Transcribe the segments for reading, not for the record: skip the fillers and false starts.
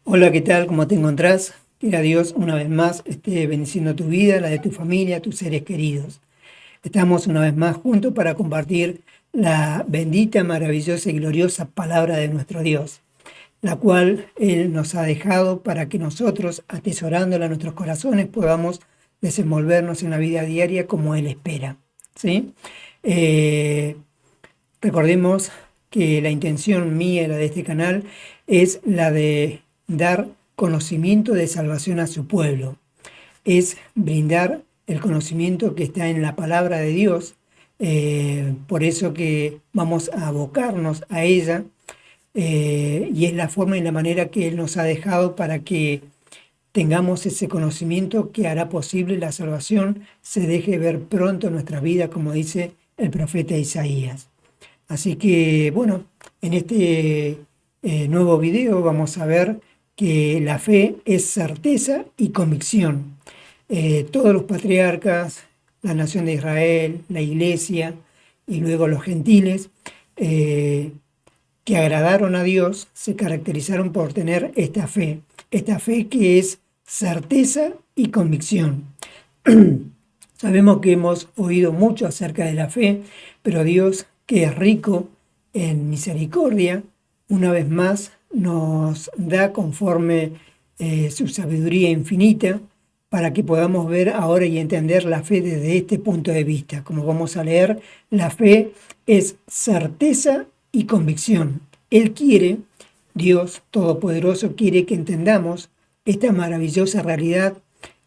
Hola, ¿qué tal? ¿Cómo te encontrás? Quiera Dios una vez más esté bendiciendo tu vida, la de tu familia, tus seres queridos. Estamos una vez más juntos para compartir la bendita, maravillosa y gloriosa palabra de nuestro Dios, la cual Él nos ha dejado para que nosotros, atesorándola en nuestros corazones, podamos desenvolvernos en la vida diaria como Él espera. ¿Sí? Eh, Recordemos que la intención mía y la de este canal es la de dar conocimiento de salvación a su pueblo. Es brindar el conocimiento que está en la palabra de Dios. Por eso que vamos a abocarnos a ella, y es la forma y la manera que Él nos ha dejado para que tengamos ese conocimiento que hará posible la salvación se deje ver pronto en nuestra vida, como dice el profeta Isaías. Así que, bueno, en este nuevo video vamos a ver que la fe es certeza y convicción. Todos los patriarcas, la nación de Israel, la iglesia y luego los gentiles que agradaron a Dios se caracterizaron por tener esta fe que es certeza y convicción. Sabemos que hemos oído mucho acerca de la fe, pero Dios, que es rico en misericordia, una vez más nos da conforme su sabiduría infinita para que podamos ver ahora y entender la fe desde este punto de vista. Como vamos a leer, la fe es certeza y convicción. Él quiere, Dios Todopoderoso quiere que entendamos esta maravillosa realidad,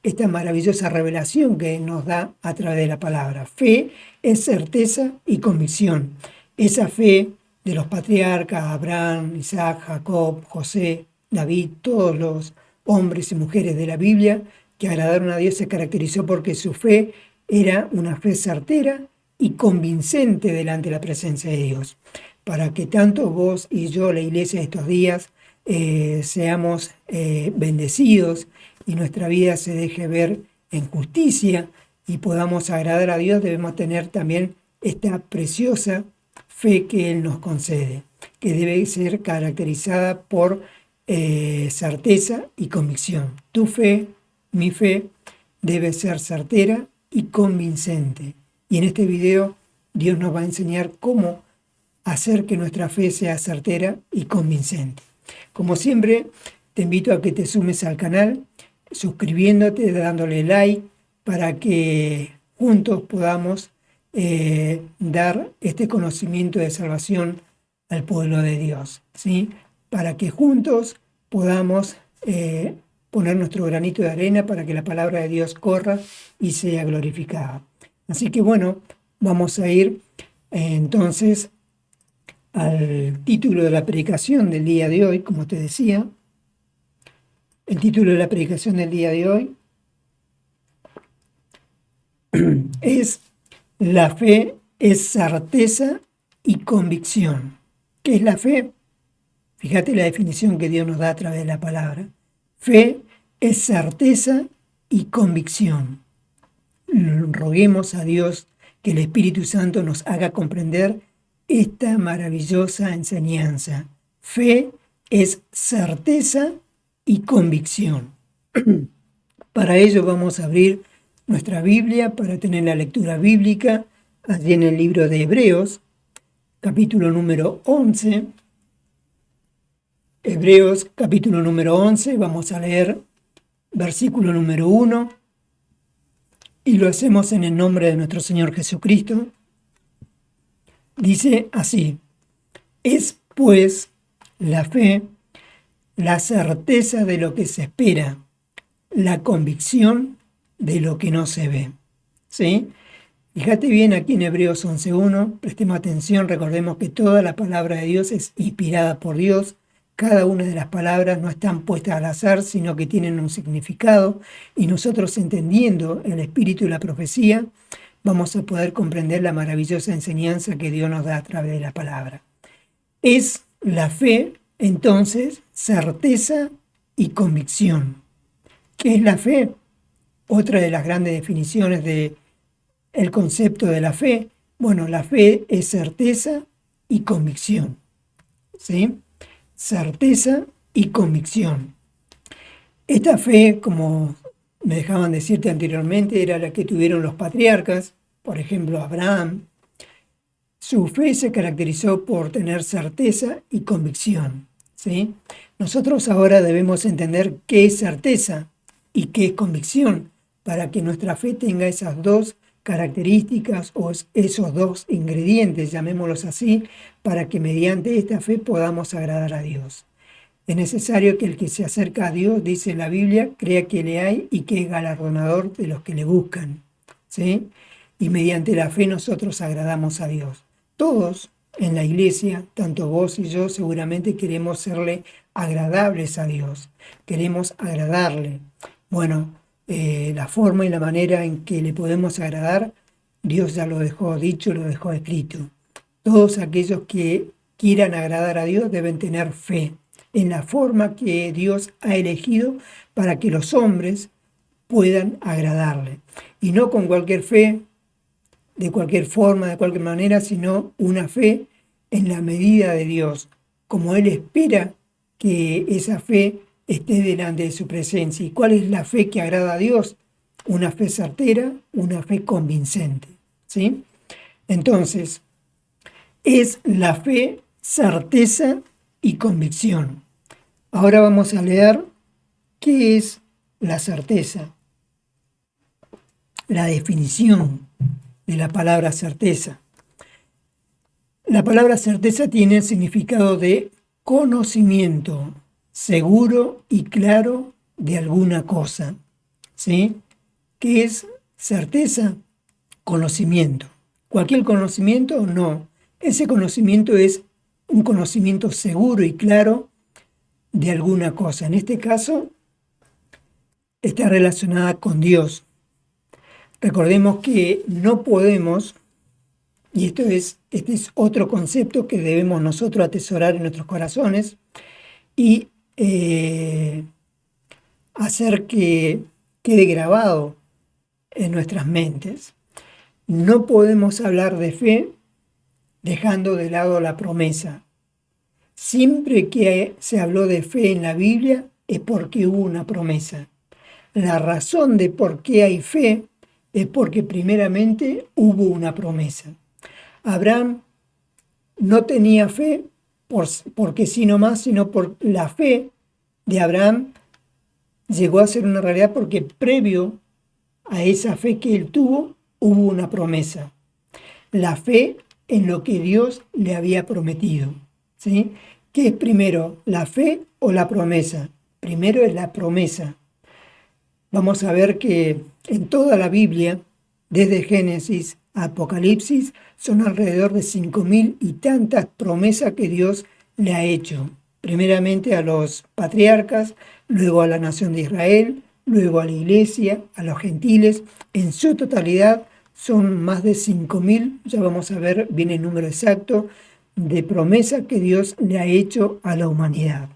esta maravillosa revelación que nos da a través de la palabra. Fe es certeza y convicción. Esa fe de los patriarcas, Abraham, Isaac, Jacob, José, David, todos los hombres y mujeres de la Biblia que agradaron a Dios se caracterizó porque su fe era una fe certera y convincente delante de la presencia de Dios. Para que tanto vos y yo, la iglesia de estos días, seamos bendecidos y nuestra vida se deje ver en justicia y podamos agradar a Dios, debemos tener también esta preciosa fe que Él nos concede, que debe ser caracterizada por certeza y convicción. Tu fe, mi fe, debe ser certera y convincente. Y en este video Dios nos va a enseñar cómo hacer que nuestra fe sea certera y convincente. Como siempre, te invito a que te sumes al canal, suscribiéndote, dándole like, para que juntos podamos dar este conocimiento de salvación al pueblo de Dios, ¿sí? Para que juntos podamos poner nuestro granito de arena para que la palabra de Dios corra y sea glorificada. Así que bueno, vamos a ir entonces al título de la predicación del día de hoy, como te decía. El título de la predicación del día de hoy es La fe es certeza y convicción. ¿Qué es la fe? Fíjate la definición que Dios nos da a través de la palabra. Fe es certeza y convicción. Roguemos a Dios que el Espíritu Santo nos haga comprender esta maravillosa enseñanza. Fe es certeza y convicción. Para ello vamos a abrir nuestra Biblia para tener la lectura bíblica allí en el libro de Hebreos, capítulo número 11. Hebreos, capítulo número 11, vamos a leer versículo número 1 y lo hacemos en el nombre de nuestro Señor Jesucristo. Dice así: es pues la fe, la certeza de lo que se espera, la convicción de lo que no se ve. ¿Sí? Fíjate bien aquí en Hebreos 11.1, prestemos atención, recordemos que toda la palabra de Dios es inspirada por Dios. Cada una de las palabras no están puestas al azar, sino que tienen un significado, y nosotros, entendiendo el espíritu y la profecía, vamos a poder comprender la maravillosa enseñanza que Dios nos da a través de la palabra. Es la fe, entonces, certeza y convicción. ¿Qué es la fe? Otra de las grandes definiciones del concepto de la fe. Bueno, la fe es certeza y convicción. ¿Sí? Certeza y convicción. Esta fe, como me dejaban decirte anteriormente, era la que tuvieron los patriarcas, por ejemplo Abraham. Su fe se caracterizó por tener certeza y convicción, ¿sí? Nosotros ahora debemos entender qué es certeza y qué es convicción, para que nuestra fe tenga esas dos características o esos dos ingredientes, llamémoslos así, para que mediante esta fe podamos agradar a Dios. Es necesario que el que se acerca a Dios, dice la Biblia, crea que le hay y que es galardonador de los que le buscan, ¿sí? Y mediante la fe nosotros agradamos a Dios. Todos en la iglesia, tanto vos y yo, seguramente queremos serle agradables a Dios. Queremos agradarle. Bueno, la forma y la manera en que le podemos agradar, Dios ya lo dejó dicho, lo dejó escrito. Todos aquellos que quieran agradar a Dios deben tener fe en la forma que Dios ha elegido para que los hombres puedan agradarle. Y no con cualquier fe, de cualquier forma, de cualquier manera, sino una fe en la medida de Dios, como Él espera que esa fe esté delante de su presencia. ¿Y cuál es la fe que agrada a Dios? Una fe certera, una fe convincente, ¿sí? Entonces, es la fe, certeza y convicción. Ahora vamos a leer qué es la certeza, la definición de la palabra certeza. La palabra certeza tiene el significado de conocimiento seguro y claro de alguna cosa, ¿sí? ¿Qué es certeza? Conocimiento. ¿Cualquier conocimiento? No. Ese conocimiento es un conocimiento seguro y claro de alguna cosa. En este caso, está relacionada con Dios. Recordemos que no podemos, y este es otro concepto que debemos nosotros atesorar en nuestros corazones y hacer que quede grabado en nuestras mentes. No podemos hablar de fe dejando de lado la promesa. Siempre que se habló de fe en la Biblia es porque hubo una promesa. La razón de por qué hay fe es porque primeramente hubo una promesa. Abraham no tenía fe porque sí nomás, sino por la fe de Abraham llegó a ser una realidad porque previo a esa fe que él tuvo hubo una promesa. La fe en lo que Dios le había prometido, ¿sí? ¿Qué es primero, la fe o la promesa? Primero es la promesa. Vamos a ver que en toda la Biblia, desde Génesis a Apocalipsis, son alrededor de 5.000 y tantas promesas que Dios le ha hecho. Primeramente a los patriarcas, luego a la nación de Israel, luego a la iglesia, a los gentiles. En su totalidad son más de 5.000, ya vamos a ver bien el número exacto, de promesas que Dios le ha hecho a la humanidad.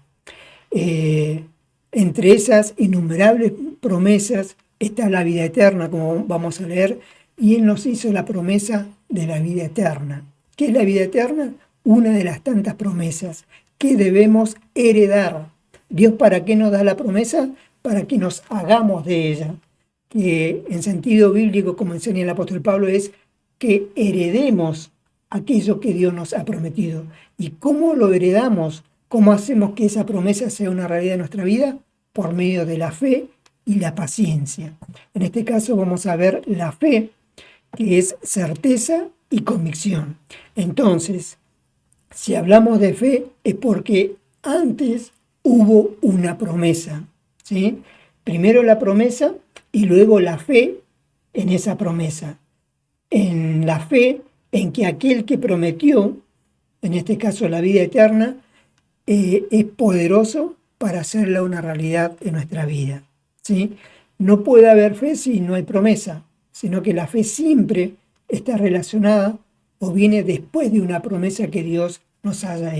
Entre esas innumerables promesas está la vida eterna, como vamos a leer, y Él nos hizo la promesa de la vida eterna. ¿Qué es la vida eterna? Una de las tantas promesas que debemos heredar. ¿Dios para qué nos da la promesa? Para que nos hagamos de ella. Que en sentido bíblico, como enseña el apóstol Pablo, es que heredemos aquello que Dios nos ha prometido. ¿Y cómo lo heredamos? ¿Cómo hacemos que esa promesa sea una realidad en nuestra vida? Por medio de la fe y la paciencia. En este caso vamos a ver la fe, que es certeza y convicción. Entonces, si hablamos de fe es porque antes hubo una promesa, ¿sí? Primero la promesa y luego la fe en esa promesa. En la fe en que aquel que prometió, en este caso la vida eterna, es poderoso para hacerla una realidad en nuestra vida, ¿sí? No puede haber fe si no hay promesa, sino que la fe siempre está relacionada o viene después de una promesa que Dios nos haya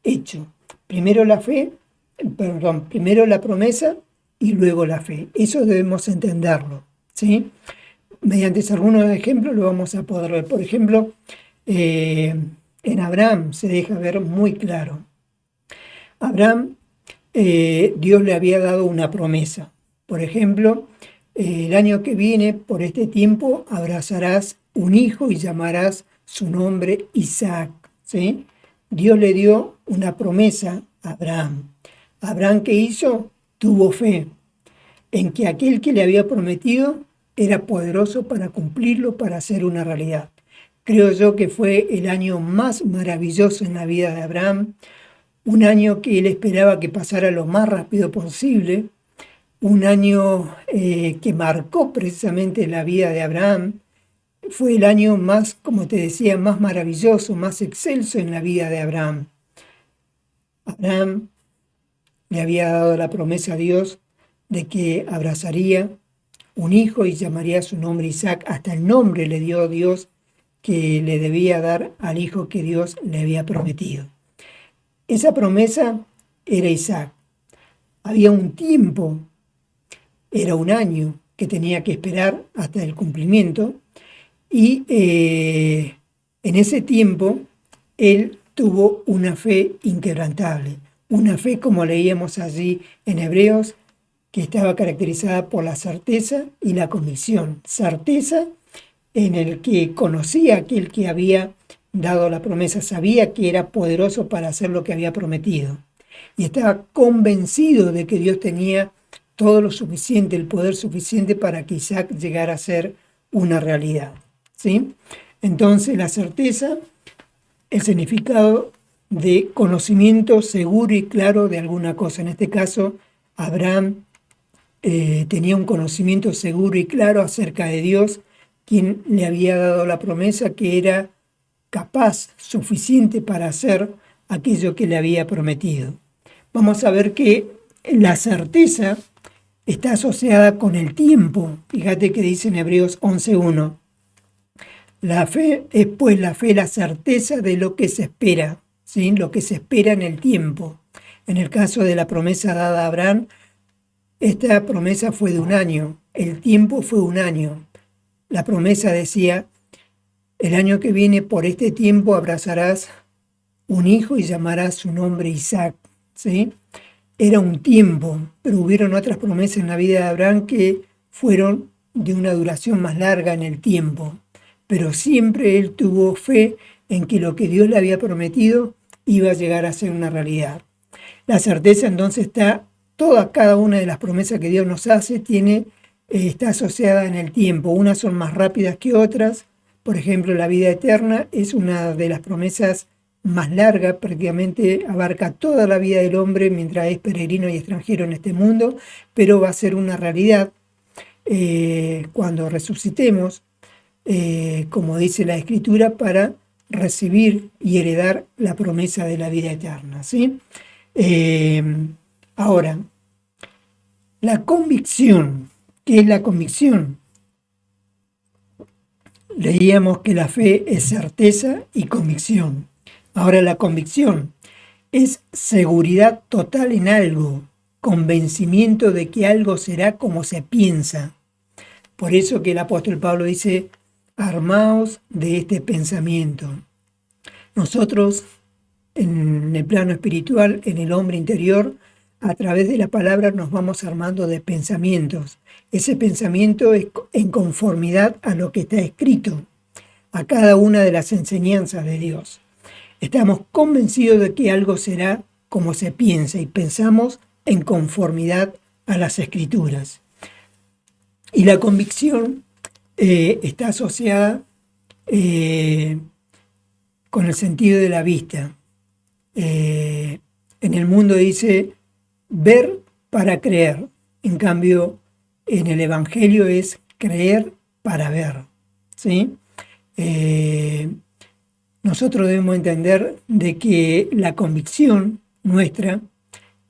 hecho. Primero la promesa y luego la fe. Eso debemos entenderlo, ¿sí? Mediante algunos ejemplos lo vamos a poder ver. Por ejemplo, en Abraham se deja ver muy claro. Abraham Dios le había dado una promesa. Por ejemplo, el año que viene, por este tiempo, abrazarás un hijo y llamarás su nombre Isaac, ¿sí? Dios le dio una promesa a Abraham. Abraham, ¿qué hizo? Tuvo fe en que aquel que le había prometido era poderoso para cumplirlo, para hacer una realidad. Creo yo que fue el año más maravilloso en la vida de Abraham, un año que él esperaba que pasara lo más rápido posible, un año que marcó precisamente la vida de Abraham. Fue el año más, como te decía, más maravilloso, más excelso en la vida de Abraham. Abraham le había dado la promesa a Dios de que abrazaría un hijo y llamaría su nombre Isaac. Hasta el nombre le dio Dios que le debía dar al hijo que Dios le había prometido. Esa promesa era Isaac. Había un tiempo, era un año que tenía que esperar hasta el cumplimiento, y en ese tiempo él tuvo una fe inquebrantable, una fe, como leíamos allí en Hebreos, que estaba caracterizada por la certeza y la convicción. Certeza en el que conocía a aquel que había dado la promesa, sabía que era poderoso para hacer lo que había prometido. Y estaba convencido de que Dios tenía todo lo suficiente, el poder suficiente para que Isaac llegara a ser una realidad, ¿sí? Entonces la certeza, el significado de conocimiento seguro y claro de alguna cosa. En este caso, Abraham tenía un conocimiento seguro y claro acerca de Dios, quien le había dado la promesa, que era capaz, suficiente para hacer aquello que le había prometido. Vamos a ver que la certeza está asociada con el tiempo. Fíjate que dice en Hebreos 11:1. La fe es pues la fe, la certeza de lo que se espera, ¿sí? Lo que se espera en el tiempo. En el caso de la promesa dada a Abraham, esta promesa fue de un año, el tiempo fue un año. La promesa decía: el año que viene por este tiempo abrazarás un hijo y llamarás su nombre Isaac, ¿sí? Era un tiempo, pero hubieron otras promesas en la vida de Abraham que fueron de una duración más larga en el tiempo. Pero siempre él tuvo fe en que lo que Dios le había prometido iba a llegar a ser una realidad. La certeza entonces cada una de las promesas que Dios nos hace está asociada en el tiempo. Unas son más rápidas que otras. Por ejemplo, la vida eterna es una de las promesas más larga, prácticamente abarca toda la vida del hombre mientras es peregrino y extranjero en este mundo, pero va a ser una realidad cuando resucitemos, como dice la Escritura, para recibir y heredar la promesa de la vida eterna, ¿sí? Ahora, la convicción. ¿Qué es la convicción? Leíamos que la fe es certeza y convicción. Ahora, la convicción es seguridad total en algo, convencimiento de que algo será como se piensa. Por eso que el apóstol Pablo dice: armaos de este pensamiento. Nosotros, en el plano espiritual, en el hombre interior, a través de la palabra nos vamos armando de pensamientos. Ese pensamiento es en conformidad a lo que está escrito, a cada una de las enseñanzas de Dios. Estamos convencidos de que algo será como se piensa y pensamos en conformidad a las Escrituras. Y la convicción está asociada con el sentido de la vista. En el mundo dice ver para creer. En cambio, en el Evangelio es creer para ver, ¿sí? Nosotros debemos entender de que la convicción nuestra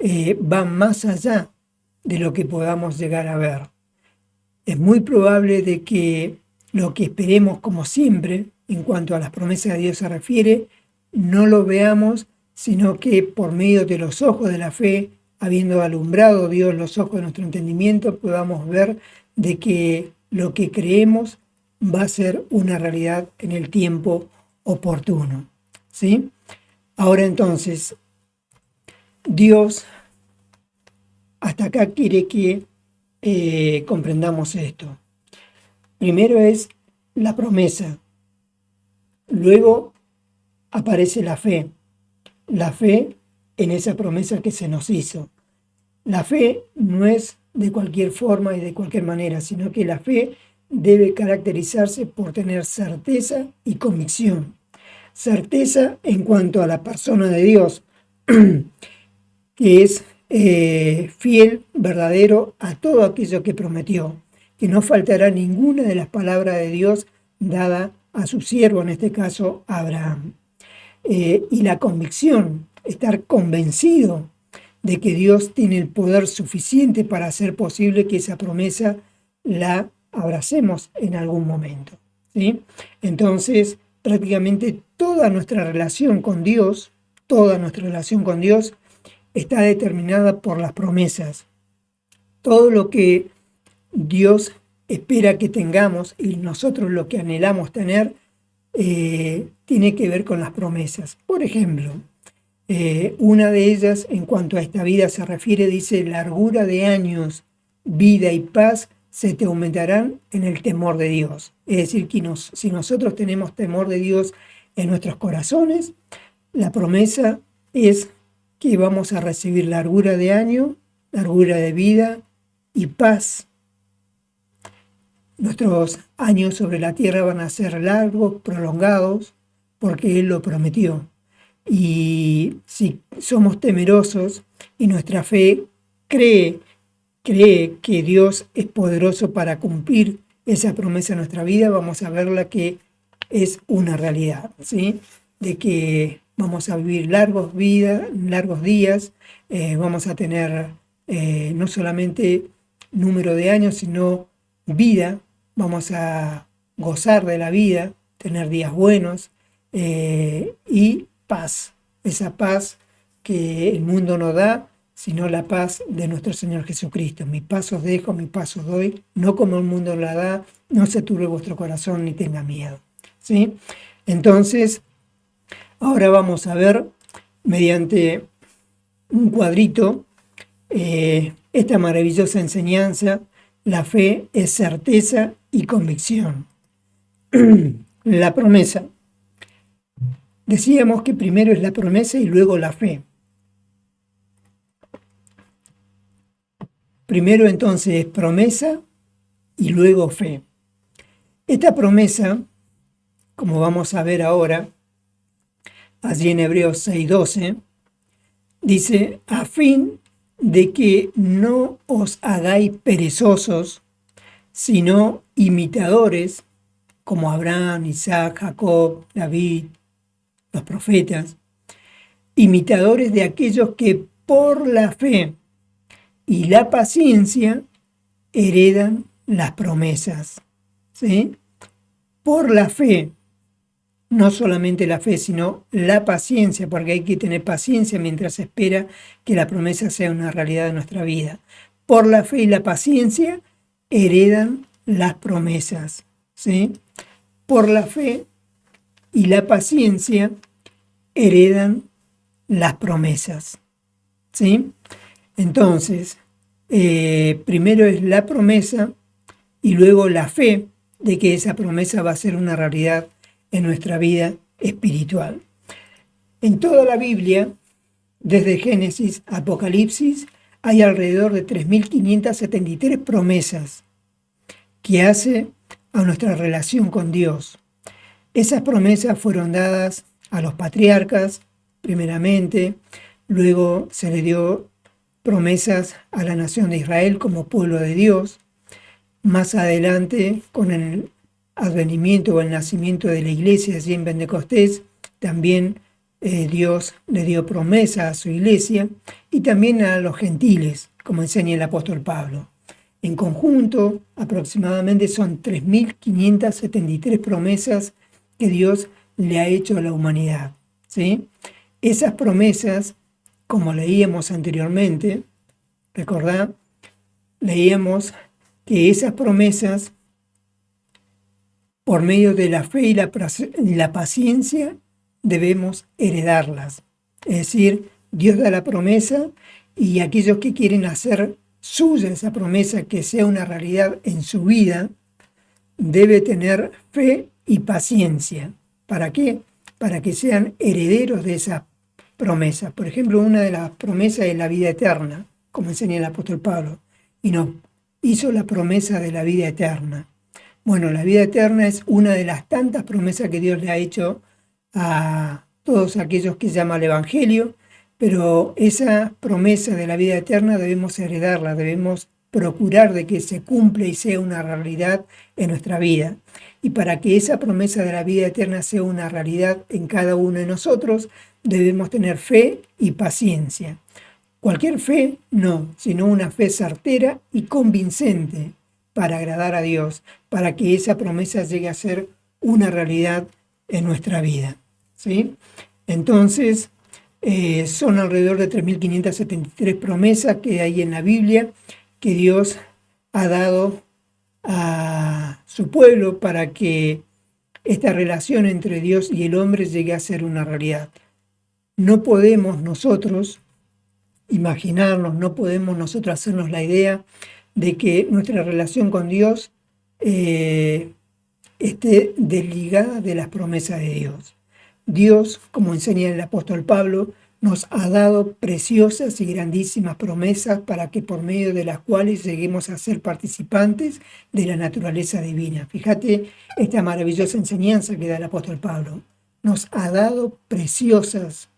va más allá de lo que podamos llegar a ver. Es muy probable de que lo que esperemos, como siempre, en cuanto a las promesas de Dios se refiere, no lo veamos, sino que por medio de los ojos de la fe, habiendo alumbrado Dios los ojos de nuestro entendimiento, podamos ver de que lo que creemos va a ser una realidad en el tiempo oportuno, ¿sí? Ahora entonces, Dios hasta acá quiere que comprendamos esto. Primero es la promesa, luego aparece la fe en esa promesa que se nos hizo. La fe no es de cualquier forma y de cualquier manera, sino que la fe debe caracterizarse por tener certeza y convicción. Certeza en cuanto a la persona de Dios, que es fiel, verdadero a todo aquello que prometió, que no faltará ninguna de las palabras de Dios dada a su siervo, en este caso Abraham. Y la convicción, estar convencido de que Dios tiene el poder suficiente para hacer posible que esa promesa la abracemos en algún momento, ¿sí? Entonces, prácticamente toda nuestra relación con Dios está determinada por las promesas. Todo lo que Dios espera que tengamos y nosotros lo que anhelamos tener tiene que ver con las promesas. Por ejemplo, una de ellas, en cuanto a esta vida se refiere, dice: largura de años, vida y paz se te aumentarán en el temor de Dios. Es decir, que si nosotros tenemos temor de Dios en nuestros corazones, la promesa es que vamos a recibir largura de año, largura de vida y paz. Nuestros años sobre la tierra van a ser largos, prolongados, porque Él lo prometió. Y si somos temerosos y nuestra fe cree que Dios es poderoso para cumplir esa promesa en nuestra vida, vamos a verla que es una realidad, ¿sí? De que vamos a vivir largos días, vamos a tener no solamente número de años, sino vida, vamos a gozar de la vida, tener días buenos y paz, esa paz que el mundo no da, sino la paz de nuestro Señor Jesucristo. Mi paz os dejo, mi paz os doy, no como el mundo la da, no se turbe vuestro corazón ni tenga miedo, ¿sí? Entonces, ahora vamos a ver mediante un cuadrito esta maravillosa enseñanza. La fe es certeza y convicción. La promesa. Decíamos que primero es la promesa y luego la fe. Primero entonces es promesa y luego fe. Esta promesa, como vamos a ver ahora, allí en Hebreos 6:12, dice: a fin de que no os hagáis perezosos, sino imitadores, como Abraham, Isaac, Jacob, David, los profetas, imitadores de aquellos que por la fe y la paciencia heredan las promesas, ¿sí? Por la fe, no solamente la fe, sino la paciencia, porque hay que tener paciencia mientras se espera que la promesa sea una realidad de nuestra vida. Por la fe y la paciencia heredan las promesas, ¿sí? Por la fe y la paciencia heredan las promesas, ¿sí? Entonces, primero es la promesa y luego la fe de que esa promesa va a ser una realidad en nuestra vida espiritual. En toda la Biblia, desde Génesis a Apocalipsis, hay alrededor de 3.573 promesas que hace a nuestra relación con Dios. Esas promesas fueron dadas a los patriarcas, primeramente, luego se le dio promesas a la nación de Israel como pueblo de Dios. Más adelante, con el advenimiento o el nacimiento de la iglesia allí en Pentecostés, también Dios le dio promesa a su iglesia y también a los gentiles, como enseña el apóstol Pablo. En conjunto, aproximadamente son 3.573 promesas que Dios le ha hecho a la humanidad, ¿sí? Esas promesas, como leíamos anteriormente, recordad, leíamos que esas promesas, por medio de la fe y la paciencia, debemos heredarlas. Es decir, Dios da la promesa y aquellos que quieren hacer suya esa promesa, que sea una realidad en su vida, debe tener fe y paciencia. ¿Para qué? Para que sean herederos de esa promesa. Por ejemplo, una de las promesas es la vida eterna, como enseña el apóstol Pablo, y nos hizo la promesa de la vida eterna. Bueno, la vida eterna es una de las tantas promesas que Dios le ha hecho a todos aquellos que llama al Evangelio, pero esa promesa de la vida eterna debemos heredarla, debemos procurar de que se cumpla y sea una realidad en nuestra vida. Y para que esa promesa de la vida eterna sea una realidad en cada uno de nosotros, debemos tener fe y paciencia. Cualquier fe no, sino una fe certera y convincente para agradar a Dios, para que esa promesa llegue a ser una realidad en nuestra vida. ¿Sí? Entonces, son alrededor de 3.573 promesas que hay en la Biblia que Dios ha dado a su pueblo para que esta relación entre Dios y el hombre llegue a ser una realidad. No podemos nosotros imaginarnos, no podemos nosotros hacernos la idea de que nuestra relación con Dios esté desligada de las promesas de Dios. Dios, como enseña el apóstol Pablo, nos ha dado preciosas y grandísimas promesas para que por medio de las cuales lleguemos a ser participantes de la naturaleza divina. Fíjate esta maravillosa enseñanza que da el apóstol Pablo. Nos ha dado preciosas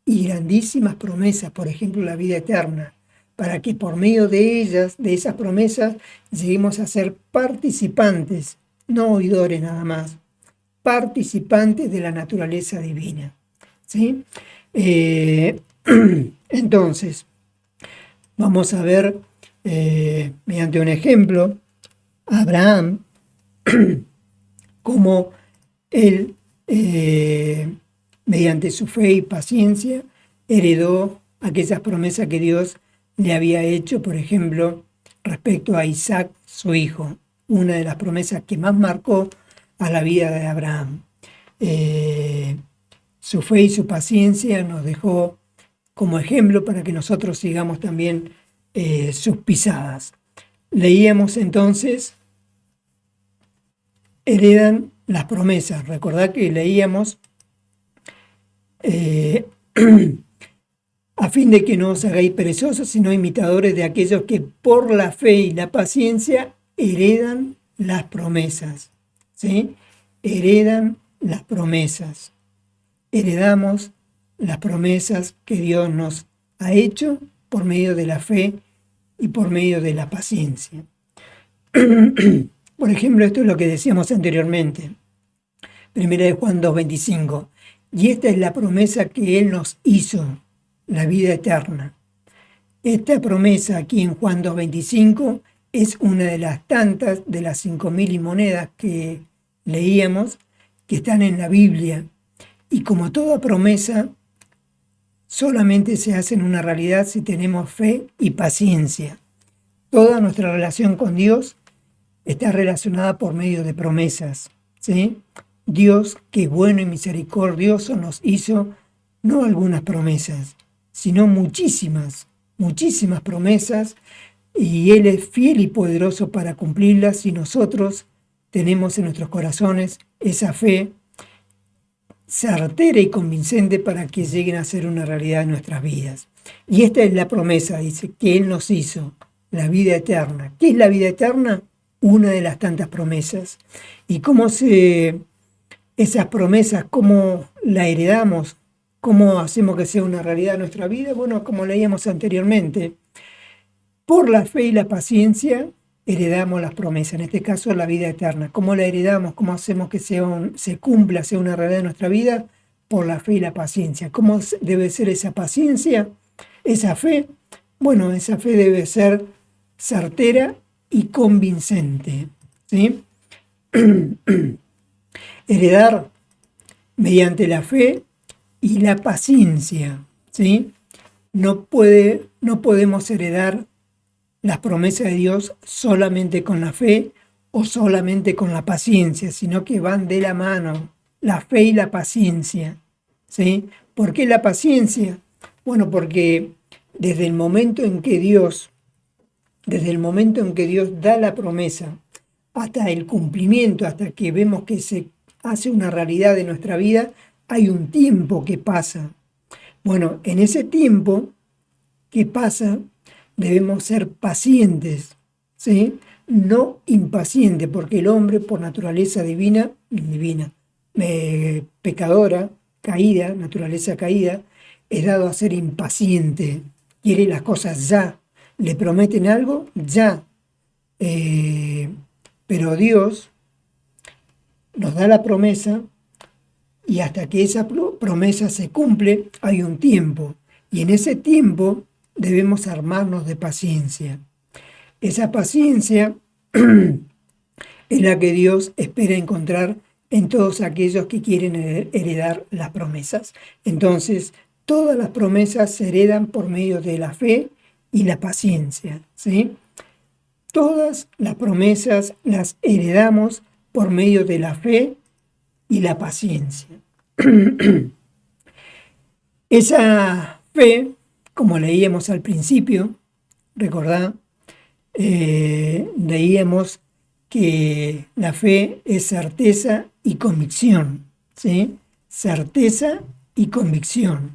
y grandísimas promesas, por ejemplo, la vida eterna, para que por medio de ellas, de esas promesas, lleguemos a ser participantes, no oidores nada más, participantes de la naturaleza divina. ¿Sí? Entonces, vamos a ver, mediante un ejemplo, Abraham, cómo él, mediante su fe y paciencia, heredó aquellas promesas que Dios le había hecho, por ejemplo, respecto a Isaac, su hijo, una de las promesas que más marcó a la vida de Abraham. Su fe y su paciencia nos dejó como ejemplo para que nosotros sigamos también sus pisadas. Leíamos entonces, heredan las promesas. Recordad que leíamos a fin de que no os hagáis perezosos, sino imitadores de aquellos que por la fe y la paciencia heredan las promesas. ¿Sí? Heredan las promesas. Heredamos las promesas que Dios nos ha hecho por medio de la fe y por medio de la paciencia. Por ejemplo, esto es lo que decíamos anteriormente. 1 Juan 2:25. Y esta es la promesa que Él nos hizo, la vida eterna. Esta promesa aquí en Juan 2:25 es una de las tantas de las 5.000 y monedas que leíamos que están en la Biblia. Y como toda promesa, solamente se hace en una realidad si tenemos fe y paciencia. Toda nuestra relación con Dios está relacionada por medio de promesas. ¿Sí? Dios, que bueno y misericordioso, nos hizo no algunas promesas, sino muchísimas, muchísimas promesas, y Él es fiel y poderoso para cumplirlas si nosotros tenemos en nuestros corazones esa fe certera y convincente para que lleguen a ser una realidad en nuestras vidas. Y esta es la promesa, dice, que Él nos hizo, la vida eterna. ¿Qué es la vida eterna? Una de las tantas promesas. ¿Y esas promesas, cómo la heredamos? ¿Cómo hacemos que sea una realidad en nuestra vida? Bueno, como leíamos anteriormente, por la fe y la paciencia heredamos las promesas, en este caso la vida eterna. ¿Cómo la heredamos? ¿Cómo hacemos que se cumpla, sea una realidad en nuestra vida? Por la fe y la paciencia. ¿Cómo debe ser esa paciencia? Esa fe. Bueno, esa fe debe ser certera y convincente. ¿Sí? Heredar mediante la fe y la paciencia. ¿Sí? No podemos heredar las promesas de Dios solamente con la fe o solamente con la paciencia, sino que van de la mano, la fe y la paciencia. ¿Sí? ¿Por qué la paciencia? Bueno, porque desde el momento en que Dios da la promesa hasta el cumplimiento, hasta que vemos que se hace una realidad de nuestra vida, hay un tiempo que pasa. Bueno, en ese tiempo que pasa debemos ser pacientes, ¿sí? No impacientes, porque el hombre por naturaleza pecadora, caída, naturaleza caída, es dado a ser impaciente, quiere las cosas ya, le prometen algo ya, pero Dios nos da la promesa y hasta que esa promesa se cumple hay un tiempo, y en ese tiempo debemos armarnos de paciencia. Esa paciencia es la que Dios espera encontrar en todos aquellos que quieren heredar las promesas. Entonces, todas las promesas se heredan por medio de la fe y la paciencia, ¿sí? Todas las promesas las heredamos por medio de la fe y la paciencia. Esa fe, como leíamos al principio, recordá, leíamos que la fe es certeza y convicción, ¿sí? Certeza y convicción.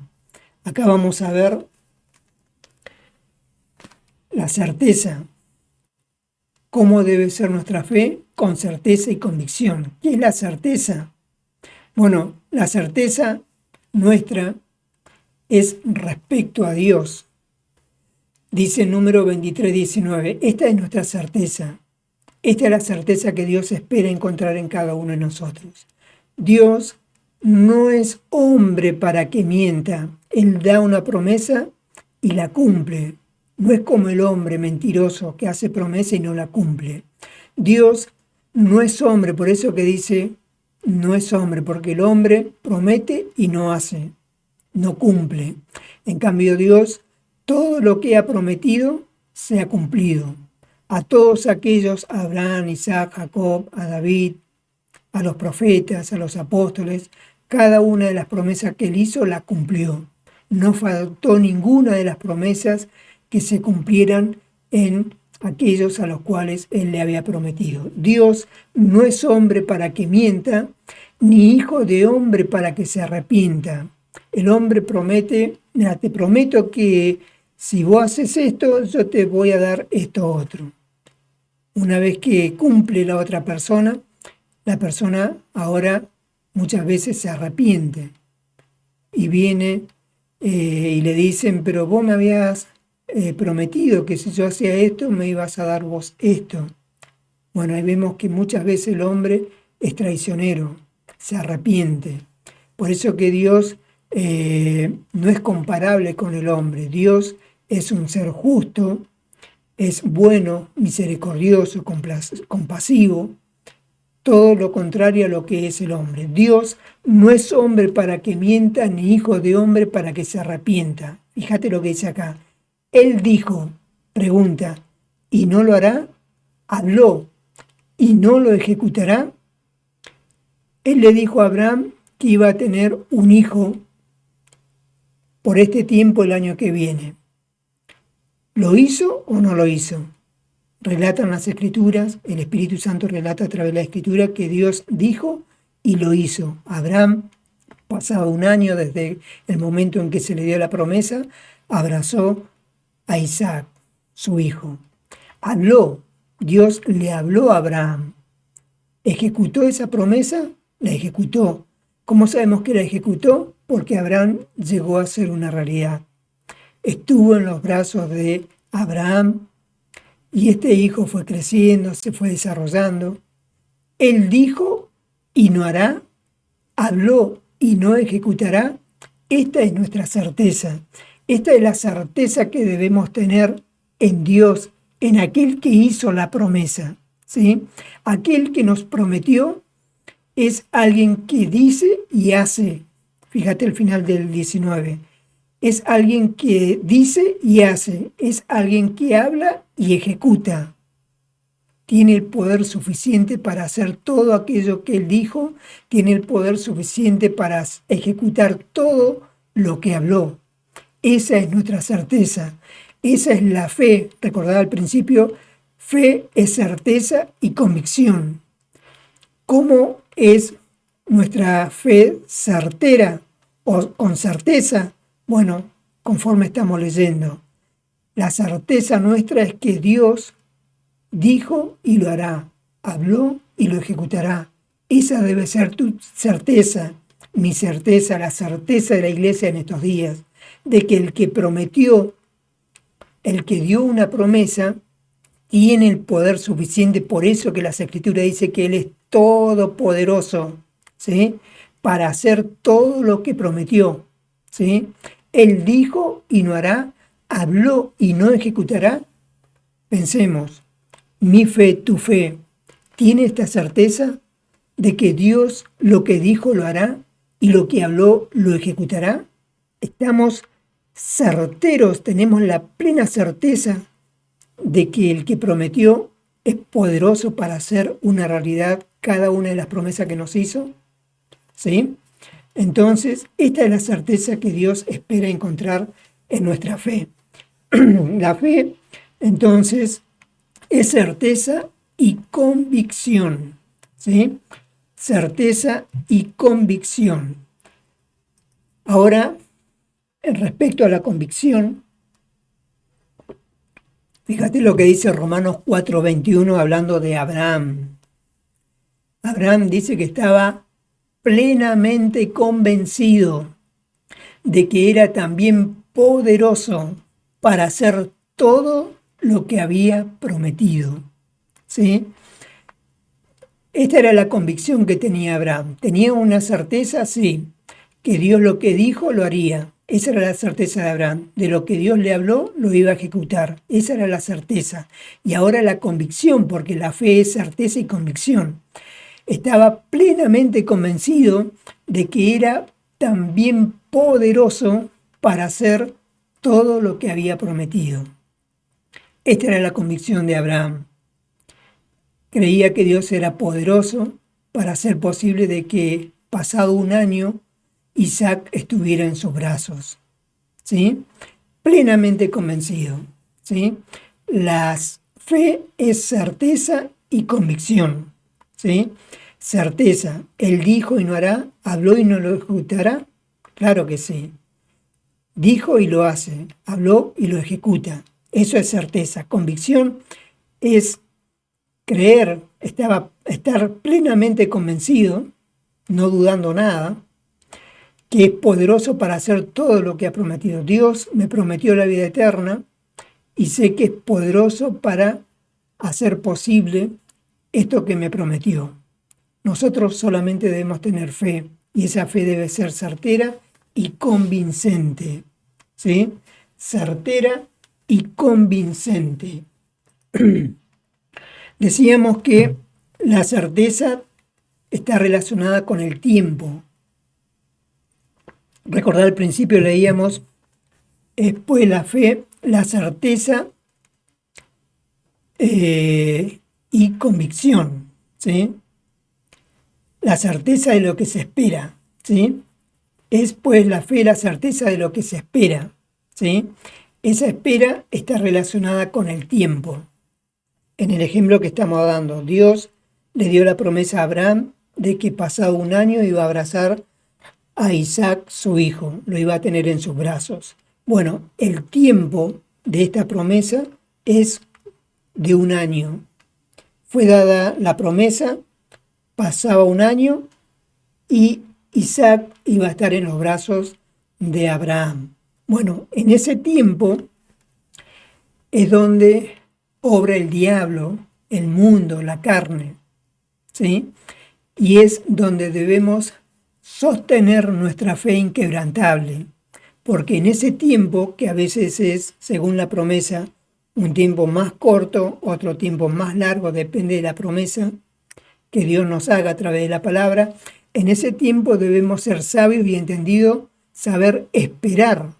Acá vamos a ver la certeza. ¿Cómo debe ser nuestra fe? Con certeza y convicción. ¿Qué es la certeza? Bueno, la certeza nuestra es respecto a Dios. Dice el número 23:19, esta es nuestra certeza. Esta es la certeza que Dios espera encontrar en cada uno de nosotros. Dios no es hombre para que mienta. Él da una promesa y la cumple. No es como el hombre mentiroso que hace promesa y no la cumple. Dios no es hombre, por eso que dice no es hombre, porque el hombre promete y no hace, no cumple. En cambio Dios, todo lo que ha prometido se ha cumplido. A todos aquellos, a Abraham, Isaac, Jacob, a David, a los profetas, a los apóstoles, cada una de las promesas que él hizo la cumplió. No faltó ninguna de las promesas que se cumplieran en aquellos a los cuales él le había prometido. Dios no es hombre para que mienta, ni hijo de hombre para que se arrepienta. El hombre promete, mira, te prometo que si vos haces esto, yo te voy a dar esto otro. Una vez que cumple la otra persona, la persona ahora muchas veces se arrepiente y viene y le dicen, pero vos me habías prometido que si yo hacía esto, me ibas a dar vos esto. Bueno, ahí vemos que muchas veces el hombre es traicionero, se arrepiente. Por eso que Dios no es comparable con el hombre. Dios es un ser justo, es bueno, misericordioso, compasivo, todo lo contrario a lo que es el hombre. Dios no es hombre para que mienta, ni hijo de hombre para que se arrepienta. Fíjate lo que dice acá. Él dijo, pregunta, ¿y no lo hará? Habló, ¿y no lo ejecutará? Él le dijo a Abraham que iba a tener un hijo por este tiempo el año que viene. ¿Lo hizo o no lo hizo? Relatan las Escrituras, el Espíritu Santo relata a través de la Escritura que Dios dijo y lo hizo. Abraham, pasado un año desde el momento en que se le dio la promesa, abrazó a Isaac, su hijo. Habló, Dios le habló a Abraham. ¿Ejecutó esa promesa? La ejecutó. ¿Cómo sabemos que la ejecutó? Porque Abraham llegó a ser una realidad. Estuvo en los brazos de Abraham y este hijo fue creciendo, se fue desarrollando. Él dijo y no hará, habló y no ejecutará. Esta es nuestra certeza. Esta es la certeza que debemos tener en Dios, en aquel que hizo la promesa, ¿sí? Aquel que nos prometió es alguien que dice y hace. Fíjate el final del 19. Es alguien que dice y hace. Es alguien que habla y ejecuta. Tiene el poder suficiente para hacer todo aquello que él dijo. Tiene el poder suficiente para ejecutar todo lo que habló. Esa es nuestra certeza. Esa es la fe. Recordad al principio, fe es certeza y convicción. ¿Cómo es nuestra fe certera o con certeza? Bueno, conforme estamos leyendo, la certeza nuestra es que Dios dijo y lo hará, habló y lo ejecutará. Esa debe ser tu certeza, mi certeza, la certeza de la iglesia en estos días, de que el que prometió, el que dio una promesa, tiene el poder suficiente. Por eso que las Escrituras dice que Él es todopoderoso, ¿sí? Para hacer todo lo que prometió, ¿sí? Él dijo y no hará, habló y no ejecutará. Pensemos, mi fe, tu fe, ¿tiene esta certeza de que Dios lo que dijo lo hará y lo que habló lo ejecutará? Estamos certeros, tenemos la plena certeza de que el que prometió es poderoso para hacer una realidad cada una de las promesas que nos hizo, ¿sí? Entonces, esta es la certeza que Dios espera encontrar en nuestra fe. La fe, entonces, es certeza y convicción, ¿sí? Certeza y convicción. Ahora, respecto a la convicción, fíjate lo que dice Romanos 4:21 hablando de Abraham. Abraham dice que estaba plenamente convencido de que era también poderoso para hacer todo lo que había prometido, ¿sí? Esta era la convicción que tenía Abraham. Tenía una certeza, sí, que Dios lo que dijo lo haría. Esa era la certeza de Abraham. De lo que Dios le habló, lo iba a ejecutar. Esa era la certeza. Y ahora la convicción, porque la fe es certeza y convicción. Estaba plenamente convencido de que era también poderoso para hacer todo lo que había prometido. Esta era la convicción de Abraham. Creía que Dios era poderoso para hacer posible de que, pasado un año, Isaac estuviera en sus brazos, ¿sí? Plenamente convencido, ¿sí? La fe es certeza y convicción, ¿sí? Certeza, Él dijo y no hará, habló y no lo ejecutará, claro que sí. Dijo y lo hace, habló y lo ejecuta. Eso es certeza. Convicción es creer, estar plenamente convencido, no dudando nada, que es poderoso para hacer todo lo que ha prometido. Dios me prometió la vida eterna y sé que es poderoso para hacer posible esto que me prometió. Nosotros solamente debemos tener fe y esa fe debe ser certera y convincente, ¿sí? Certera y convincente. Decíamos que la certeza está relacionada con el tiempo. Recordad al principio leíamos, después la fe, la certeza y convicción, ¿sí? La certeza de lo que se espera, ¿sí? Es pues la fe, la certeza de lo que se espera, ¿sí? Esa espera está relacionada con el tiempo. En el ejemplo que estamos dando, Dios le dio la promesa a Abraham de que pasado un año iba a abrazar a Isaac, su hijo, lo iba a tener en sus brazos. Bueno, el tiempo de esta promesa es de un año. Fue dada la promesa, pasaba un año y Isaac iba a estar en los brazos de Abraham. Bueno, en ese tiempo es donde obra el diablo, el mundo, la carne, ¿sí? Y es donde debemos sostener nuestra fe inquebrantable, porque en ese tiempo, que a veces es, según la promesa, un tiempo más corto, otro tiempo más largo, depende de la promesa que Dios nos haga a través de la palabra, en ese tiempo debemos ser sabios y entendidos, saber esperar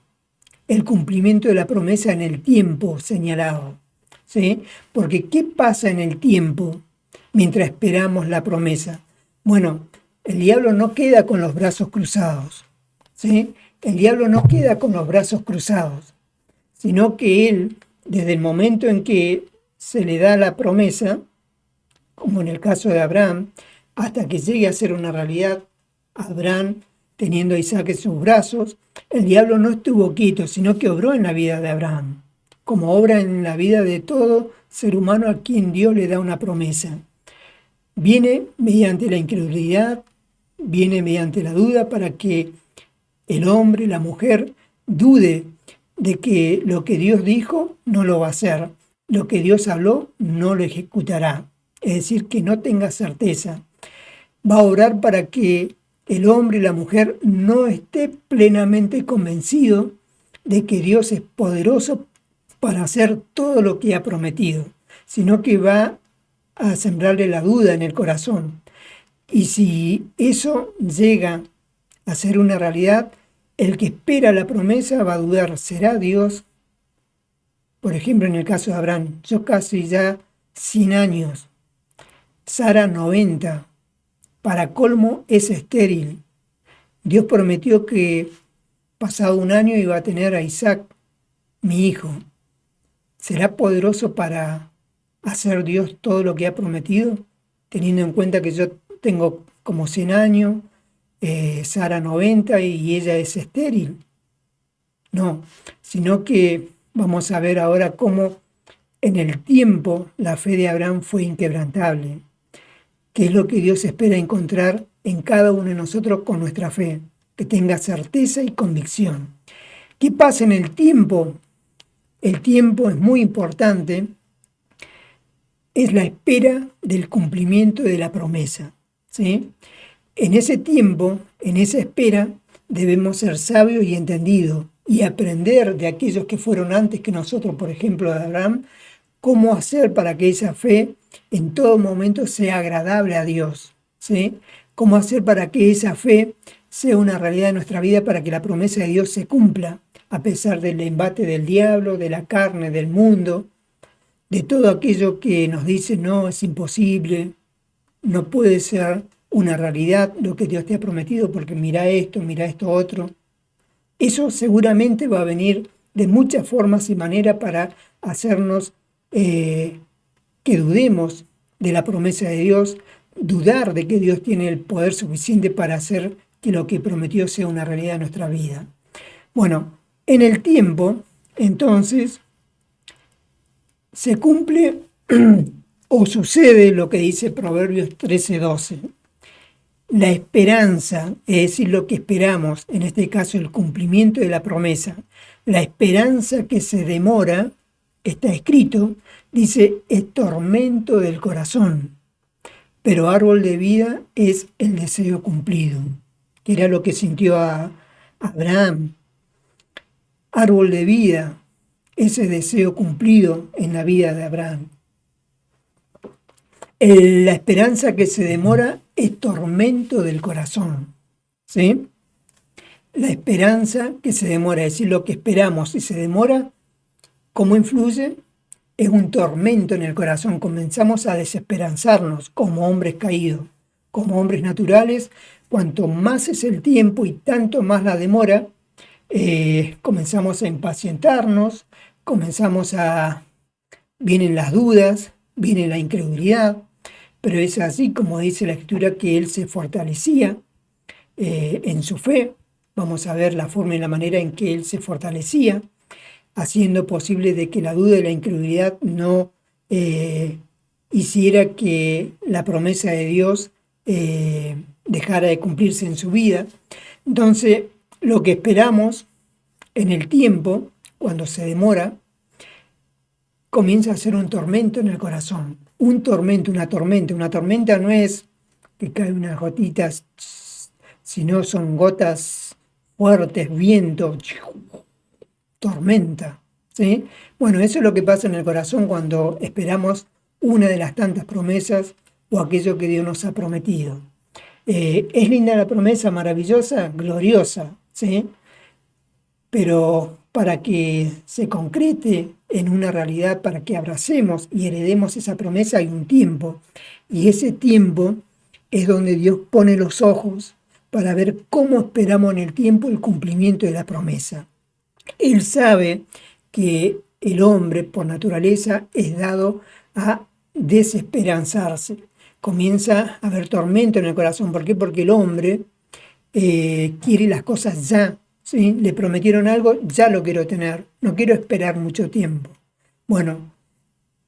el cumplimiento de la promesa en el tiempo señalado, ¿sí? Porque ¿qué pasa en el tiempo mientras esperamos la promesa? Bueno, el diablo no queda con los brazos cruzados. ¿sí? El diablo no queda con los brazos cruzados, sino que él, desde el momento en que se le da la promesa, como en el caso de Abraham, hasta que llegue a ser una realidad, Abraham teniendo a Isaac en sus brazos, el diablo no estuvo quieto, sino que obró en la vida de Abraham, como obra en la vida de todo ser humano a quien Dios le da una promesa. Viene mediante la incredulidad, viene mediante la duda para que el hombre, la mujer, dude de que lo que Dios dijo no lo va a hacer, lo que Dios habló no lo ejecutará. Es decir, que no tenga certeza. Va a obrar para que el hombre y la mujer no esté plenamente convencido de que Dios es poderoso para hacer todo lo que ha prometido, sino que va a sembrarle la duda en el corazón. Y si eso llega a ser una realidad, el que espera la promesa va a dudar, ¿será Dios? Por ejemplo, en el caso de Abraham, yo casi ya 100 años, Sara 90, para colmo es estéril. Dios prometió que pasado un año iba a tener a Isaac, mi hijo. ¿Será poderoso para hacer Dios todo lo que ha prometido? Teniendo en cuenta que yo tengo como 100 años, Sara 90 y ella es estéril. No, sino que vamos a ver ahora cómo en el tiempo la fe de Abraham fue inquebrantable, que es lo que Dios espera encontrar en cada uno de nosotros con nuestra fe, que tenga certeza y convicción. ¿Qué pasa en el tiempo? El tiempo es muy importante, es la espera del cumplimiento de la promesa, ¿sí? En ese tiempo, en esa espera, debemos ser sabios y entendidos y aprender de aquellos que fueron antes que nosotros, por ejemplo, de Abraham, cómo hacer para que esa fe en todo momento sea agradable a Dios, ¿sí? Cómo hacer para que esa fe sea una realidad en nuestra vida para que la promesa de Dios se cumpla, a pesar del embate del diablo, de la carne, del mundo, de todo aquello que nos dice no, es imposible, no puede ser una realidad lo que Dios te ha prometido porque mira esto otro. Eso seguramente va a venir de muchas formas y maneras para hacernos que dudemos de la promesa de Dios, dudar de que Dios tiene el poder suficiente para hacer que lo que prometió sea una realidad en nuestra vida. Bueno, en el tiempo, entonces, se cumple o sucede lo que dice Proverbios 13:12. La esperanza, es decir, lo que esperamos, en este caso el cumplimiento de la promesa, la esperanza que se demora, está escrito, dice, es tormento del corazón, pero árbol de vida es el deseo cumplido, que era lo que sintió a Abraham. Árbol de vida, ese deseo cumplido en la vida de Abraham. La esperanza que se demora es tormento del corazón, ¿sí? La esperanza que se demora, es decir, lo que esperamos y se demora, ¿cómo influye? Es un tormento en el corazón. Comenzamos a desesperanzarnos como hombres caídos, como hombres naturales. Cuanto más es el tiempo y tanto más la demora, comenzamos a impacientarnos, vienen las dudas, viene la incredulidad, pero es así como dice la Escritura que él se fortalecía en su fe. Vamos a ver la forma y la manera en que él se fortalecía, haciendo posible de que la duda y la incredulidad no hiciera que la promesa de Dios dejara de cumplirse en su vida. Entonces, lo que esperamos en el tiempo, cuando se demora, comienza a ser un tormento en el corazón. Un tormento, una tormenta. Una tormenta no es que caen unas gotitas, sino son gotas fuertes, viento, tormenta, ¿sí? Bueno, eso es lo que pasa en el corazón cuando esperamos una de las tantas promesas o aquello que Dios nos ha prometido. Es linda la promesa, maravillosa, gloriosa, ¿sí? Pero para que se concrete en una realidad, para que abracemos y heredemos esa promesa, hay un tiempo. Y ese tiempo es donde Dios pone los ojos para ver cómo esperamos en el tiempo el cumplimiento de la promesa. Él sabe que el hombre, por naturaleza, es dado a desesperanzarse. Comienza a haber tormento en el corazón. ¿Por qué? Porque el hombre quiere las cosas ya. ¿Sí? Le prometieron algo, ya lo quiero tener. No quiero esperar mucho tiempo. Bueno,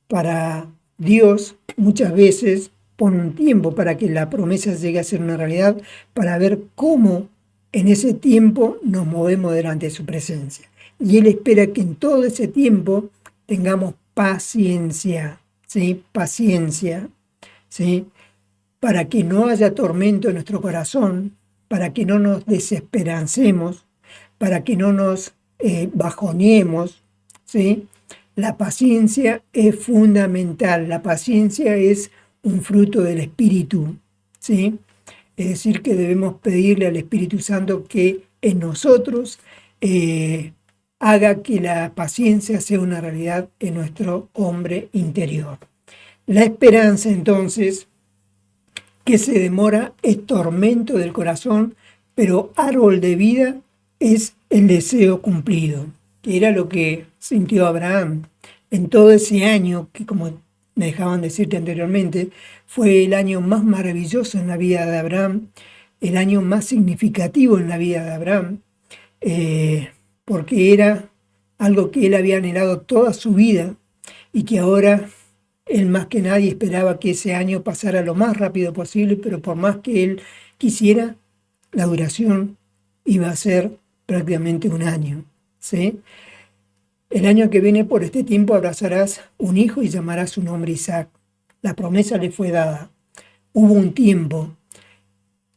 para Dios muchas veces pone un tiempo para que la promesa llegue a ser una realidad, para ver cómo en ese tiempo nos movemos delante de su presencia. Y Él espera que en todo ese tiempo tengamos paciencia, ¿sí? Paciencia, ¿sí? Para que no haya tormento en nuestro corazón, para que no nos desesperancemos, para que no nos bajoneemos, ¿sí? La paciencia es fundamental. La paciencia es un fruto del Espíritu, ¿sí? Es decir, que debemos pedirle al Espíritu Santo que en nosotros haga que la paciencia sea una realidad en nuestro hombre interior. La esperanza, entonces, que se demora, es tormento del corazón, pero árbol de vida es el deseo cumplido, que era lo que sintió Abraham en todo ese año, que como me dejaban decirte anteriormente, fue el año más maravilloso en la vida de Abraham, el año más significativo en la vida de Abraham, porque era algo que él había anhelado toda su vida y que ahora él más que nadie esperaba que ese año pasara lo más rápido posible, pero por más que él quisiera, la duración iba a ser prácticamente un año, ¿sí? El año que viene por este tiempo abrazarás un hijo y llamarás su nombre Isaac. La promesa le fue dada. Hubo un tiempo.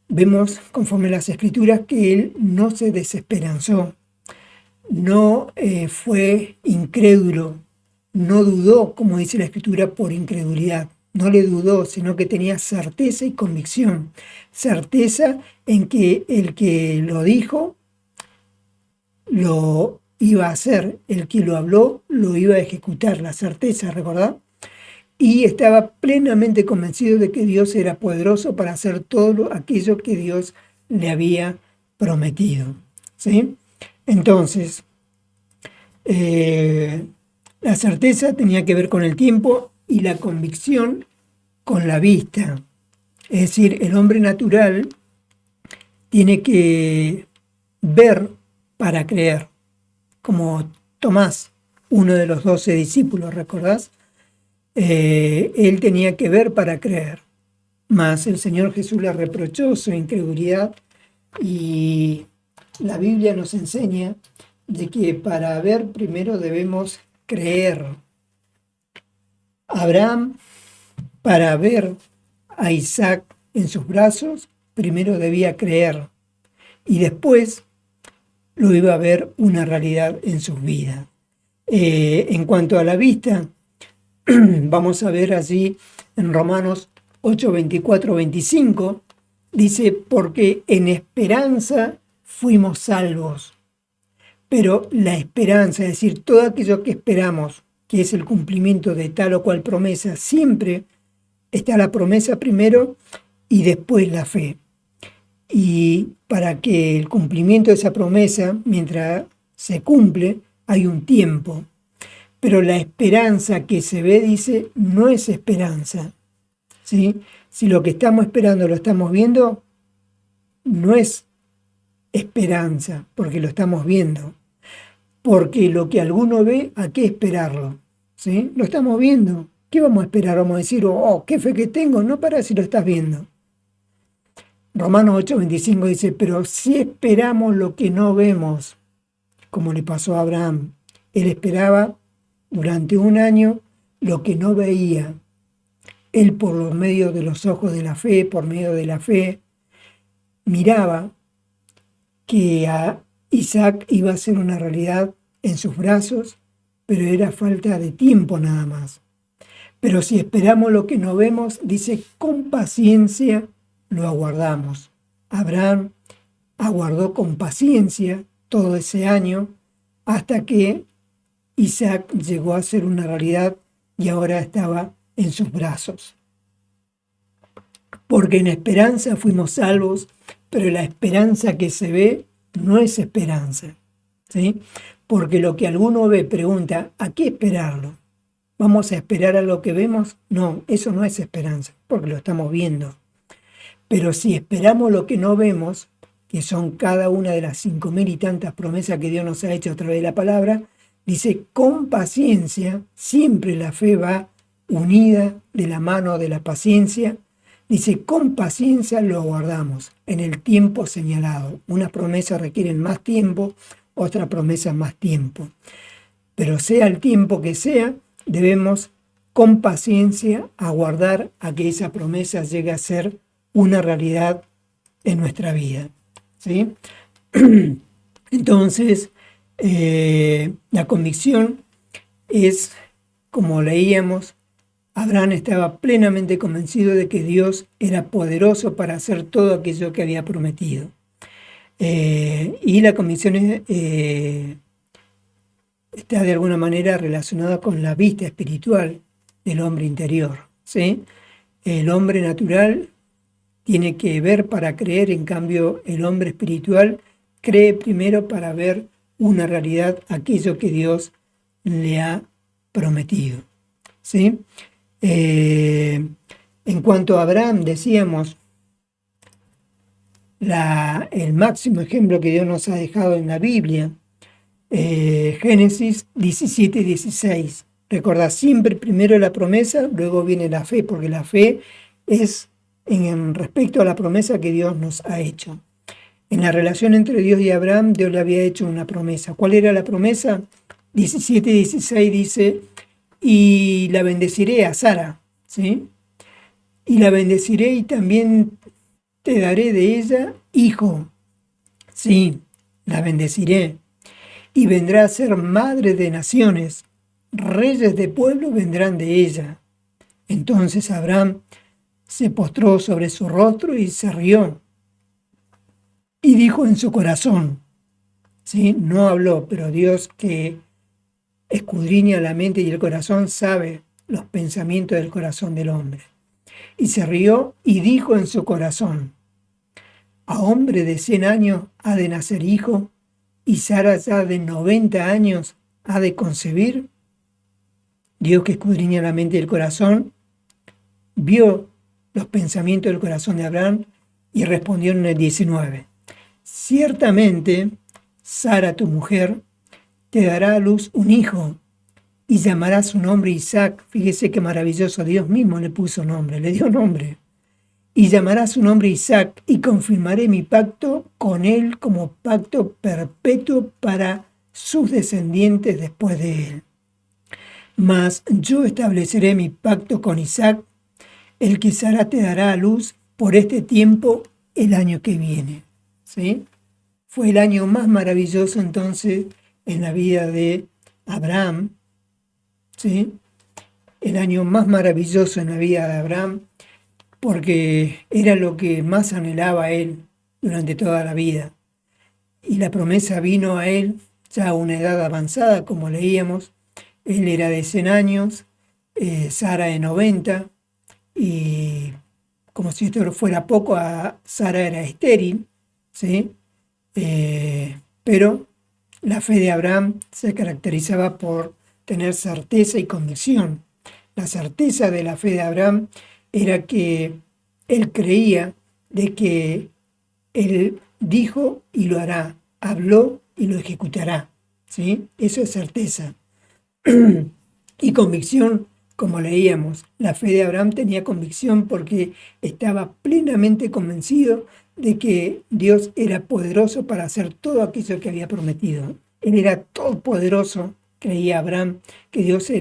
Vemos conforme las escrituras que él no se desesperanzó, no fue incrédulo, no dudó, como dice la escritura, por incredulidad. No le dudó, sino que tenía certeza y convicción. Certeza en que el que lo dijo lo iba a hacer, el que lo habló lo iba a ejecutar, la certeza, ¿recordad? Y estaba plenamente convencido de que Dios era poderoso para hacer todo aquello que Dios le había prometido, ¿sí? Entonces, la certeza tenía que ver con el tiempo y la convicción con la vista. Es decir, el hombre natural tiene que ver para creer, como Tomás, uno de los 12 discípulos, ¿recordás? Él tenía que ver para creer, mas el Señor Jesús le reprochó su incredulidad y la Biblia nos enseña de que para ver primero debemos creer. Abraham, para ver a Isaac en sus brazos, primero debía creer y después lo iba a ver una realidad en sus vidas. En cuanto a la vista, vamos a ver allí en Romanos 8, 24, 25, dice, porque en esperanza fuimos salvos. Pero la esperanza, es decir, todo aquello que esperamos, que es el cumplimiento de tal o cual promesa, siempre está la promesa primero y después la fe. Y para que el cumplimiento de esa promesa, mientras se cumple, hay un tiempo. Pero la esperanza que se ve, dice, no es esperanza, ¿sí? Si lo que estamos esperando lo estamos viendo, no es esperanza, porque lo estamos viendo. Porque lo que alguno ve, ¿a qué esperarlo? ¿Sí? Lo estamos viendo. ¿Qué vamos a esperar? Vamos a decir, oh, qué fe que tengo. No, para si lo estás viendo. Romanos 8:25 dice, pero si esperamos lo que no vemos, como le pasó a Abraham, él esperaba durante un año lo que no veía. Él por medio de los ojos de la fe, por medio de la fe, miraba que a Isaac iba a ser una realidad en sus brazos, pero era falta de tiempo nada más. Pero si esperamos lo que no vemos, dice, con paciencia lo aguardamos. Abraham aguardó con paciencia todo ese año hasta que Isaac llegó a ser una realidad y ahora estaba en sus brazos. Porque en esperanza fuimos salvos, pero la esperanza que se ve no es esperanza, ¿sí? Porque lo que alguno ve pregunta, ¿a qué esperarlo? ¿Vamos a esperar a lo que vemos? No, eso no es esperanza, porque lo estamos viendo. Pero si esperamos lo que no vemos, que son cada una de las 5.000 y tantas promesas que Dios nos ha hecho a través de la palabra, dice, con paciencia, siempre la fe va unida de la mano de la paciencia. Dice, con paciencia lo guardamos en el tiempo señalado. Unas promesas requieren más tiempo, otras promesas más tiempo. Pero sea el tiempo que sea, debemos con paciencia aguardar a que esa promesa llegue a ser una realidad en nuestra vida, ¿sí? Entonces, la convicción es, como leíamos, Abraham estaba plenamente convencido de que Dios era poderoso para hacer todo aquello que había prometido. Y la convicción está de alguna manera relacionada con la vista espiritual del hombre interior, ¿sí? El hombre natural tiene que ver para creer, en cambio el hombre espiritual cree primero para ver una realidad, aquello que Dios le ha prometido, ¿sí? En cuanto a Abraham, decíamos, el máximo ejemplo que Dios nos ha dejado en la Biblia, Génesis 17:16. Recordad siempre primero la promesa, luego viene la fe, porque la fe es en respecto a la promesa que Dios nos ha hecho. En la relación entre Dios y Abraham, Dios le había hecho una promesa. ¿Cuál era la promesa? 17:16 dice, y la bendeciré a Sara, ¿sí? Y la bendeciré y también te daré de ella hijo. Sí, la bendeciré. Y vendrá a ser madre de naciones. Reyes de pueblo vendrán de ella. Entonces Abraham se postró sobre su rostro y se rió. Y dijo en su corazón, ¿sí? No habló, pero Dios que escudriña la mente y el corazón sabe los pensamientos del corazón del hombre. Y se rió y dijo en su corazón, a hombre de 100 años ha de nacer hijo, y Sara ya de 90 años ha de concebir. Dios que escudriña la mente y el corazón, vio los pensamientos del corazón de Abraham y respondió en el 19. Ciertamente, Sara, tu mujer, te dará a luz un hijo y llamará su nombre Isaac. Fíjese qué maravilloso, Dios mismo le puso nombre, le dio nombre. Y llamará su nombre Isaac, y confirmaré mi pacto con él como pacto perpetuo para sus descendientes después de él. Mas yo estableceré mi pacto con Isaac, el que Sara te dará a luz por este tiempo el año que viene. ¿Sí? Fue el año más maravilloso entonces en la vida de Abraham. ¿Sí? El año más maravilloso en la vida de Abraham, porque era lo que más anhelaba él durante toda la vida. Y la promesa vino a él ya a una edad avanzada, como leíamos. Él era de 100 años, Sara de 90, y como si esto fuera poco, Sara era estéril, ¿sí? Pero la fe de Abraham se caracterizaba por tener certeza y convicción. La certeza de la fe de Abraham era que él creía de que él dijo y lo hará, habló y lo ejecutará, ¿sí? Eso es certeza. Y convicción, como leíamos, la fe de Abraham tenía convicción porque estaba plenamente convencido de que Dios era poderoso para hacer todo aquello que había prometido. Él era todopoderoso, creía Abraham, que Dios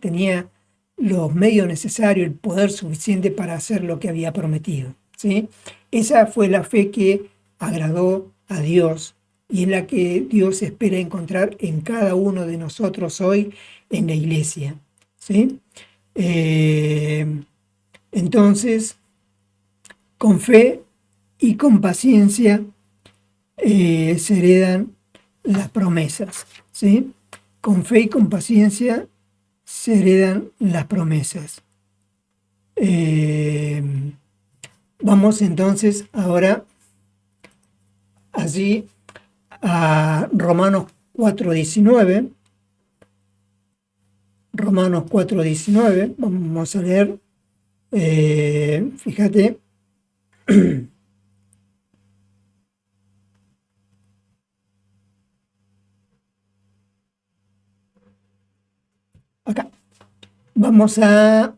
tenía los medios necesarios, el poder suficiente para hacer lo que había prometido, ¿sí? Esa fue la fe que agradó a Dios y es la que Dios espera encontrar en cada uno de nosotros hoy en la iglesia, ¿sí? Entonces, con fe y con paciencia se heredan las promesas, ¿sí? Con fe y con paciencia se heredan las promesas. Vamos entonces ahora allí a Romanos 4:19. Romanos 4:19, vamos a leer, fíjate, acá, vamos a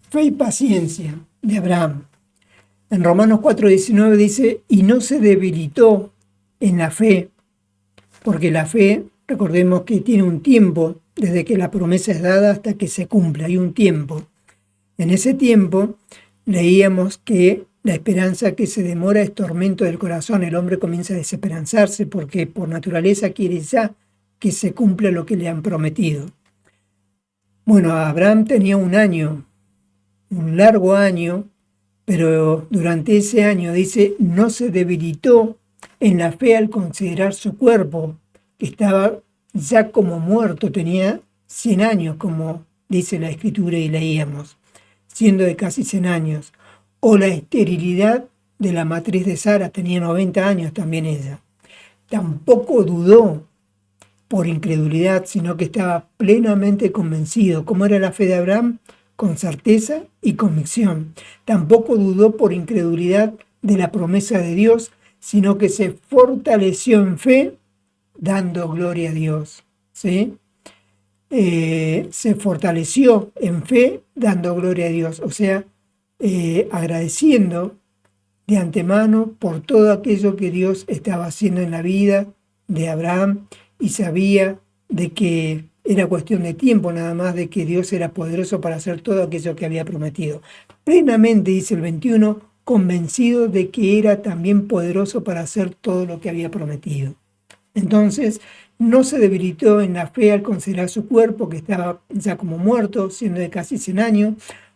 fe y paciencia de Abraham. En Romanos 4:19 dice, y no se debilitó en la fe, porque la fe, recordemos que tiene un tiempo, desde que la promesa es dada hasta que se cumple, hay un tiempo. En ese tiempo leíamos que la esperanza que se demora es tormento del corazón, el hombre comienza a desesperanzarse porque por naturaleza quiere ya que se cumpla lo que le han prometido. Bueno, Abraham tenía un año, un largo año, pero durante ese año, dice, no se debilitó en la fe al considerar su cuerpo, que estaba ya como muerto, tenía 100 años, como dice la Escritura y leíamos, siendo de casi 100 años, o la esterilidad de la matriz de Sara, tenía 90 años también ella. Tampoco dudó por incredulidad, sino que estaba plenamente convencido. ¿Cómo era la fe de Abraham? Con certeza y convicción. Tampoco dudó por incredulidad de la promesa de Dios, sino que se fortaleció en fe, dando gloria a Dios. ¿Sí? Se fortaleció en fe, dando gloria a Dios. O sea, agradeciendo de antemano por todo aquello que Dios estaba haciendo en la vida de Abraham, y sabía de que era cuestión de tiempo nada más, de que Dios era poderoso para hacer todo aquello que había prometido. Plenamente, dice el 21, convencido de que era también poderoso para hacer todo lo que había prometido. Entonces, no se debilitó en la fe al considerar su cuerpo, que estaba ya como muerto, siendo de casi 100 años,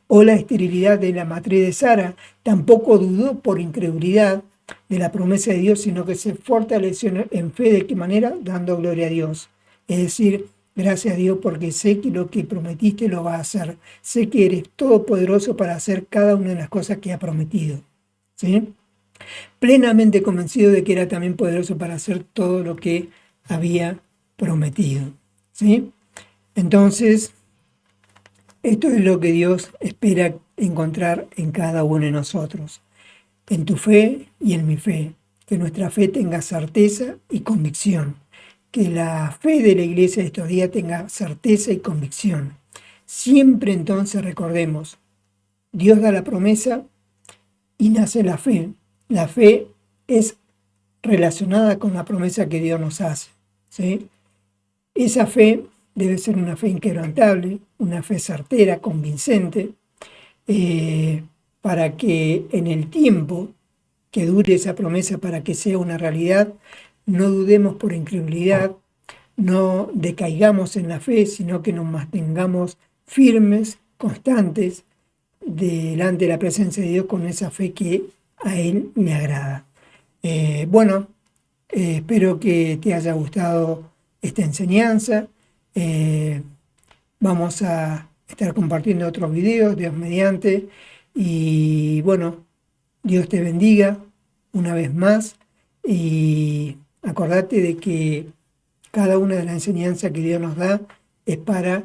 o la esterilidad de la matriz de Sara. Tampoco dudó por incredulidad de la promesa de Dios, sino que se fortaleció en fe. ¿De qué manera? Dando gloria a Dios. Es decir, gracias a Dios porque sé que lo que prometiste lo vas a hacer. Sé que eres todopoderoso para hacer cada una de las cosas que ha prometido. ¿Sí? Plenamente convencido de que era también poderoso para hacer todo lo que había prometido. ¿Sí? Entonces, esto es lo que Dios espera encontrar en cada uno de nosotros. En tu fe y en mi fe, que nuestra fe tenga certeza y convicción, que la fe de la iglesia de estos días tenga certeza y convicción. Siempre entonces recordemos, Dios da la promesa y nace la fe. La fe es relacionada con la promesa que Dios nos hace. ¿Sí? Esa fe debe ser una fe inquebrantable, una fe certera, convincente, para que en el tiempo que dure esa promesa, para que sea una realidad, no dudemos por incredulidad, no decaigamos en la fe, sino que nos mantengamos firmes, constantes, delante de la presencia de Dios con esa fe que a Él le agrada. Espero que te haya gustado esta enseñanza. Vamos a estar compartiendo otros videos, Dios mediante. Y bueno, Dios te bendiga una vez más. Y acordate de que cada una de las enseñanzas que Dios nos da es para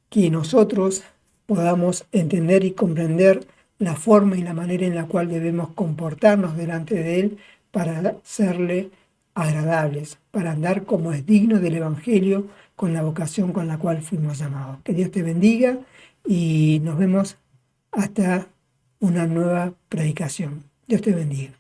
que nosotros podamos entender y comprender la forma y la manera en la cual debemos comportarnos delante de Él para serle agradables, para andar como es digno del Evangelio, con la vocación con la cual fuimos llamados. Que Dios te bendiga y nos vemos hasta una nueva predicación. Dios te bendiga.